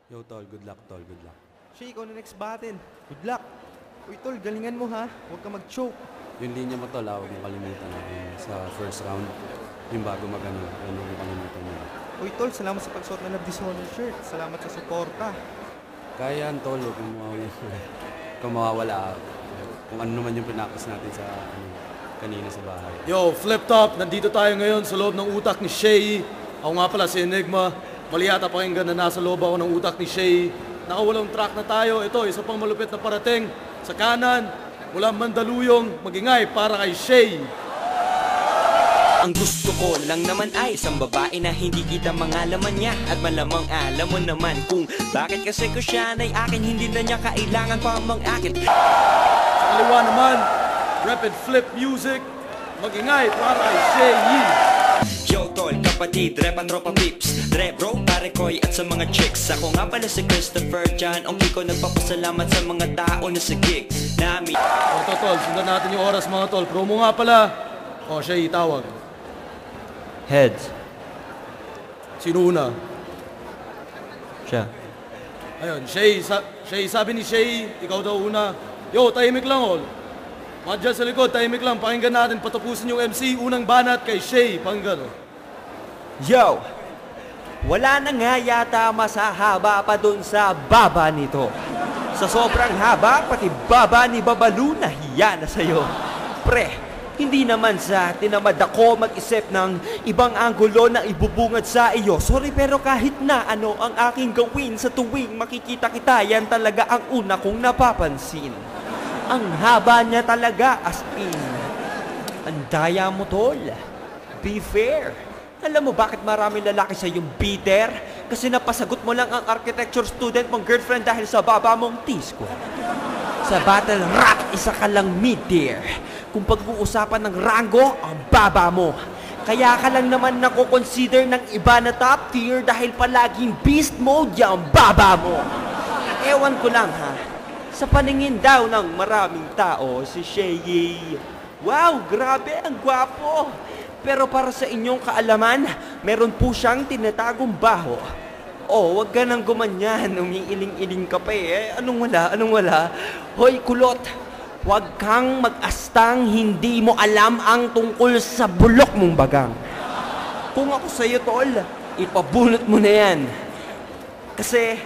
Yo, tol. Good luck, tol. Good luck. Shay, ikaw na next battle. Good luck. Uy, tol, galingan mo ha. Huwag ka mag-choke. Yung linya mo, tol, huwag mo kalimutan. Sa first round, yung bago mag-ano, ano yung kalimutan mo. Uy, tol, salamat sa pagsuot ng Love Dishonor shirt. Salamat sa suporta. Kaya yan, tol. Huwag mo kung mawawala. Kung ano naman yung pinakos natin sa kanina sa bahay. Yo, Flip Top, nandito tayo ngayon sa loob ng utak ni Shay. Ako nga pala si Enigma. Mali yata pakinggan na nasa loob ako ng utak ni Shay. Nakawalong track na tayo. Ito, isa pang malupit na parating. Sa kanan, mula Mandaluyong, magingay para kay Shay. Ang gusto ko lang naman ay isang babae na hindi kita mangalaman niya. At malamang alam mo naman kung bakit kasi ko siya ay akin. Hindi na niya kailangan pa mang-akit. Sa kaliwa naman, Rapid Flip Music, magingay para kay Shay Yee. Yo tol, kapatid, rap and tropa pips, Dre bro, pare koy at sa mga chicks. Ako nga pala si Christopher John. Ang Kiko nagpapasalamat sa mga tao na sa gig namin. O tol, sundan natin yung oras mga tol. Promo nga pala. O Shay, tawag. Heads. Sino una? Siya. Ayun, Shay, sabi ni Shay, ikaw daw una. Yo, tahimik lang all. Mga dyan sa likod, tahimik lang. Pakinggan natin, patapusin yung MC. Unang banat kay Shay. Pakinggan, oh. Yo, wala na nga yata masahaba pa dun sa baba nito. Sa sobrang haba, pati baba ni Babalu nahiya na sa'yo. Pre, hindi naman sa tinamad ako mag-isip ng ibang anggulo na ibubungad sa iyo. Sorry pero kahit na ano ang aking gawin sa tuwing makikita kita, yan talaga ang una kong napapansin. Ang haba niya talaga as in. Ang daya mo tol. Be fair. Alam mo bakit maraming lalaki sa iyong bitter? Kasi napasagot mo lang ang architecture student mong girlfriend dahil sa baba mong T-squad. Sa battle rap, isa ka lang mid-tier. Kung pag-uusapan ng rango, ang baba mo. Kaya ka lang naman nako-consider ng iba na top tier dahil palaging beast mode yung baba mo. Ewan ko lang ha. Sa paningin daw ng maraming tao, si Shay, wow, grabe, ang gwapo. Pero para sa inyong kaalaman, meron po siyang tinatagong baho. Oh, wag ka nang gumanyan, umiiling-iling ka pa eh. Anong wala? Hoy, kulot, wag kang mag-astang hindi mo alam ang tungkol sa bulok mong bagang. Kung ako sa'yo, tol, ipabunot mo na yan. Kasi,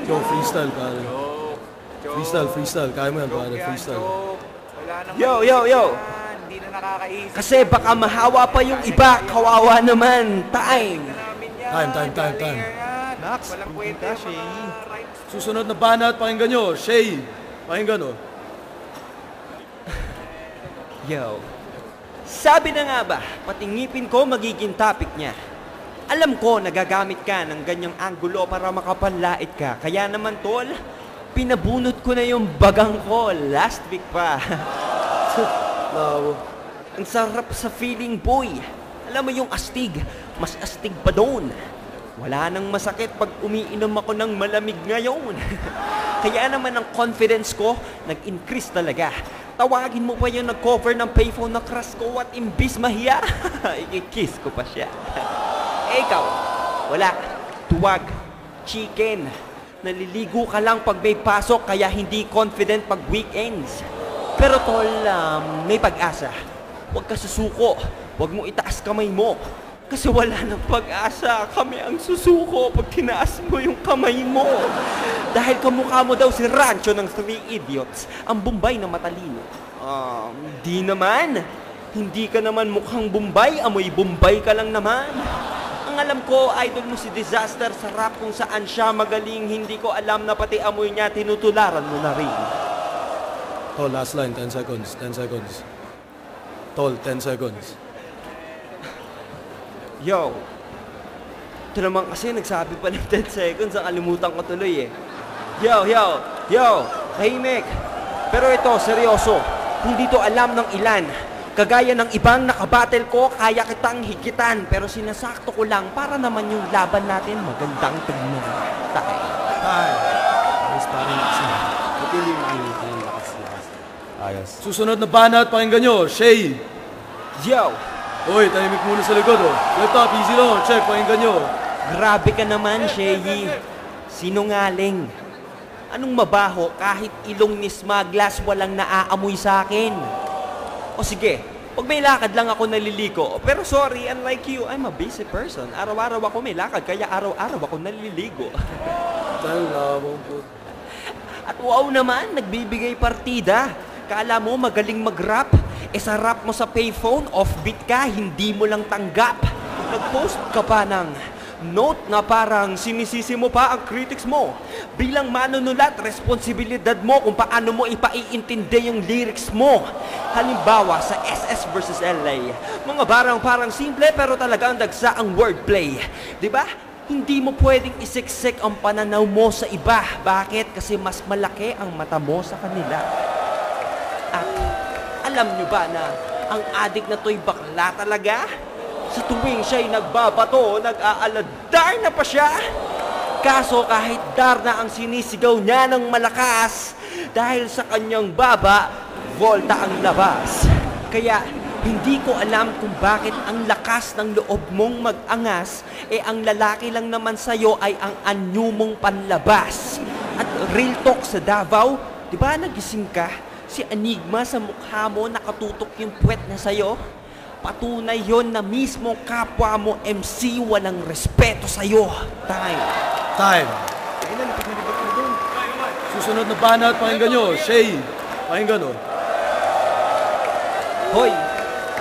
Yo, freestyle, pare. Freestyle. Kaya mo yan, pare. Freestyle. Yo. Hindi na nakakaisip. Kasi baka mahawa pa yung iba, kawawa naman. Time. Time. Nax, Walang pupunta, kwenta Shay. yung mga rhymes. Susunod na banat, pakinggan nyo. Shay, pakinggan, oh. Yo. Sabi na nga ba, pati ngipin ko magiging topic niya. Alam ko nagagamit ka ng ganyang anggulo para makapanlait ka. Kaya naman tol, pinabunot ko na yung bagang ko last week pa. Wow. Ang sarap sa feeling boy. Alam mo yung astig, mas astig pa doon. Wala nang masakit pag umiinom ako ng malamig ngayon. Kaya naman ang confidence ko nag-increase talaga. Tawagin mo pa yung nag-cover ng payphone na crush ko at imbis mahiya. Ikikiss ko pa siya. Eh ikaw, wala. Tuwag. Chicken. Naliligo ka lang pag may pasok kaya hindi confident pag weekends. Pero tol, may pag-asa. Huwag ka susuko. Huwag mo itaas kamay mo. Kasi wala nang pag-asa. Kami ang susuko pag tinaas mo yung kamay mo. Dahil kamukha mo daw si Rancho ng Three Idiots, ang Bombay na matalino. Di naman. Hindi ka naman mukhang Bombay, amoy Bombay ka lang naman. Ang alam ko, idol mo si Disaster sa rap kung saan siya magaling. Hindi ko alam na pati amoy niya tinutularan mo na rin. Tol, last line, 10 seconds. Tol, 10 seconds. Yo, ito naman kasi nagsabi pa ng 10 seconds, ang alimutan ko tuloy eh. Yo, tahimik. Pero ito, seryoso, hindi to alam ng ilan. Kagaya ng ibang nakabattle ko, kaya kitang higitan. Pero sinasakto ko lang para naman yung laban natin magandang tignan. Tayo. Ayos, pare. Buti hindi mo ang lakas. Ayos. Susunod na banat, pakinggan nyo. Shay. Yo, Hoy, tahimik muna sa likod, oh. Laptop, easy lang, oh. Check, pakinggan nyo. Grabe ka naman, Shay. Sinungaling. Anong mabaho kahit ilong ni Smaglas walang naaamoy sa akin? O sige, pag may lakad lang ako naliligo. Pero sorry, unlike you, I'm a busy person. Araw-araw ako may lakad, kaya araw-araw ako naliligo. Dahil labong po. At wow naman, nagbibigay partida. Kala mo magaling mag-rap? E sa rap mo sa payphone, offbeat ka, hindi mo lang tanggap. Nag-post ka pa ng note na parang sinisisi mo pa ang critics mo. Bilang manunulat, responsibilidad mo kung paano mo ipaiintindi yung lyrics mo. Halimbawa, sa SS versus LA, mga barang parang simple pero talagang dagsa ang wordplay. Diba? Hindi mo pwedeng isiksik ang pananaw mo sa iba. Bakit? Kasi mas malaki ang mata mo sa kanila. At alam nyo ba na ang adik na to'y bakla talaga? Sa tuwing siya'y nagbabato, nag-aaladar na pa siya. Kaso kahit dar na ang sinisigaw niya ng malakas, dahil sa kanyang baba, volta ang labas. Kaya hindi ko alam kung bakit ang lakas ng loob mong mag-angas, ang lalaki lang naman sa'yo ay ang anyo mong panlabas. At real talk sa Davao, di ba nagising ka? Si Enigma sa mukha mo nakatutok yung puwet na sa'yo? Patunay yon na mismo kapwa mo MC walang respeto sa'yo. Time. Time. Susunod na banat, pakinggan nyo. Shay, pakinggan o. Hoy,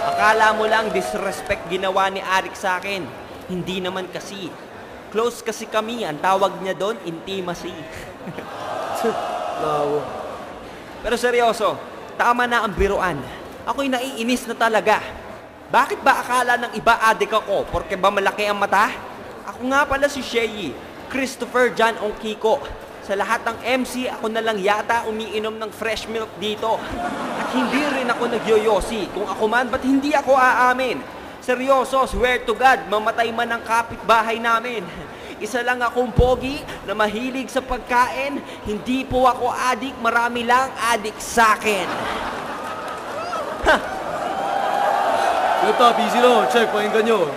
akala mo lang disrespect ginawa ni Arik sa akin. Hindi naman kasi. Close kasi kami, ang tawag niya doon, intimacy. Lawo. Pero seryoso, tama na ang biruan. Ako'y naiinis na talaga. Bakit ba akala ng iba adik ako? Porke ba malaki ang mata? Ako nga pala si Shay, Christopher John Ongkiko. Sa lahat ng MC, ako na lang yata umiinom ng fresh milk dito. At hindi rin ako nagyoyosi. Kung ako man, ba't hindi ako aamin? Seryoso, swear to God, mamatay man ang kapitbahay namin. Isa lang akong pogi na mahilig sa pagkain. Hindi po ako adik, marami lang adik sa akin. Ha! Laptop, easy lang. Check, pakinggan nyo.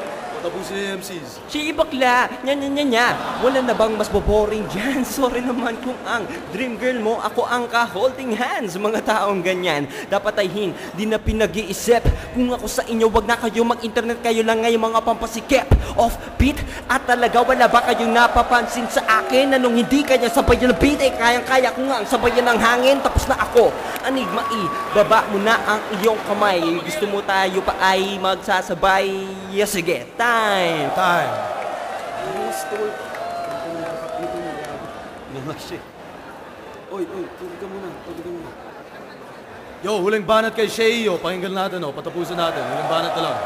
Tapusin yung MCs. Si bakla, nya. Wala na bang mas boring dyan? Sorry naman kung ang dream girl mo, ako ang ka-holding hands. Mga taong ganyan, dapat ay hindi na pinag-iisip. Kung ako sa inyo, wag na kayo mag-internet, kayo lang ngayon mga pampasikip. Off-beat, at talaga wala ba kayong napapansin sa akin na nung hindi kanya sabayan ng beat, kayang-kaya ko nga ang sabayan ng hangin, tapos na ako. Enigma baba mo na ang iyong kamay. Gusto mo tayo pa ay magsasabay? Yes, sige. Time. Mga shit. Oy, tulog ka muna. Yo, huling banat kay Shay, yo. Pakinggan natin, o. Patapusin natin. Huling banat na lang.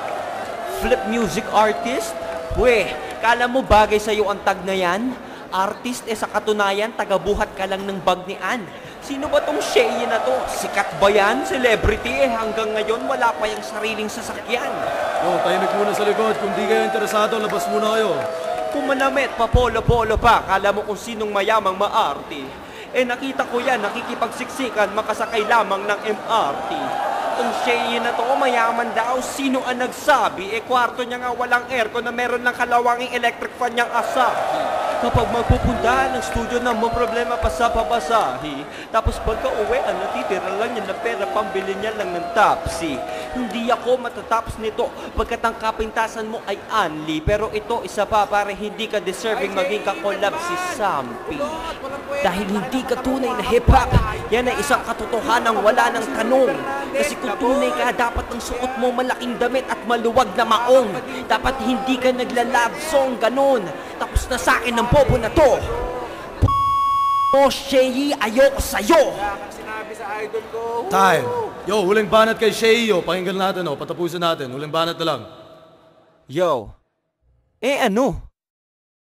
Flip music artist? Weh, kala mo bagay sa'yo ang tag na yan? Artist sa katunayan, tagabuhat ka lang ng bag ni Ann. Sino ba tong Shay na to? Sikat ba yan? Celebrity hanggang ngayon wala pa yung sariling sasakyan. Yo, tahimik muna sa likod. Kung di kayo interesado, labas muna kayo. Kung manamit, papolo-polo pa, kala mo kung sinong mayamang maarte. Nakita ko yan, nakikipagsiksikan, makasakay lamang ng MRT. Kung Shay na to, mayaman daw, sino ang nagsabi? Kwarto niya nga walang aircon na meron ng kalawanging electric fan niyang Asahi. Kapag magpupunta ng studio na mo problema pa sa pabasahi. Tapos pagka uwi, natitira lang niya na pera, pambili niya lang ng tapsi. Hindi ako matatapos nito, pagkat ang kapintasan mo ay unli. Pero ito, isa pa, para hindi ka deserving maging kakolab si Sampi. Dahil hindi ka tunay na hip-hop, yan ay isang katotohanang wala ng tanong. Kasi kung tunay ka, dapat ang suot mo malaking damit at maluwag na maong. Dapat hindi ka nagla-love song, ganun. Tapos na sa akin ng bobo na to. Mo, Shay, ayoko sa'yo. Sinabi sa idol ko. Time. Yo, huling banat kay Shay, yo. Pakinggan natin, o. Patapusin natin. Huling banat na lang. Yo, ano?